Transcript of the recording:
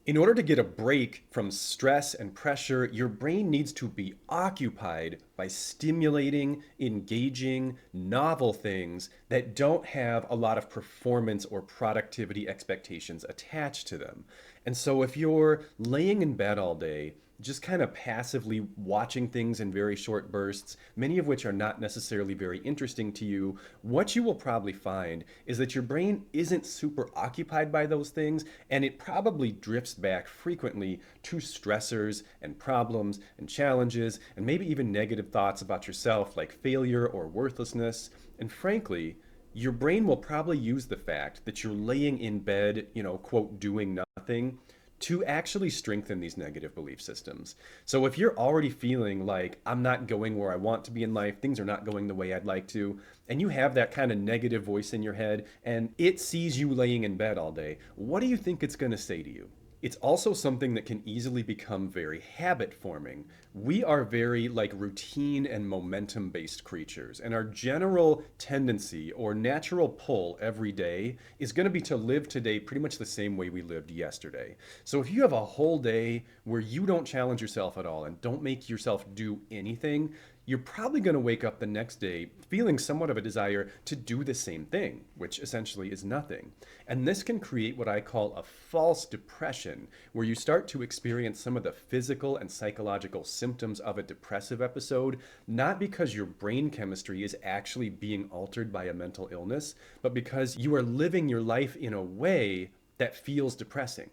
In order to get a break from stress and pressure, your brain needs to be occupied by stimulating, engaging, novel things that don't have a lot of performance or productivity expectations attached to them. And so if you're laying in bed all day, just kind of passively watching things in very short bursts, many of which are not necessarily very interesting to you, what you will probably find is that your brain isn't super occupied by those things, and it probably drifts back frequently to stressors and problems and challenges, and maybe even negative thoughts about yourself like failure or worthlessness. And frankly, your brain will probably use the fact that you're laying in bed, quote, doing nothing to actually strengthen these negative belief systems. So if you're already feeling like I'm not going where I want to be in life, things are not going the way I'd like to, and you have that kind of negative voice in your head and it sees you laying in bed all day, what do you think it's going to say to you? It's also something that can easily become very habit forming. We are very like routine and momentum based creatures, and our general tendency or natural pull every day is going to be to live today pretty much the same way we lived yesterday. So if you have a whole day where you don't challenge yourself at all and don't make yourself do anything, you're probably going to wake up the next day feeling somewhat of a desire to do the same thing, which essentially is nothing. And this can create what I call a false depression, where you start to experience some of the physical and psychological symptoms of a depressive episode, not because your brain chemistry is actually being altered by a mental illness, but because you are living your life in a way that feels depressing.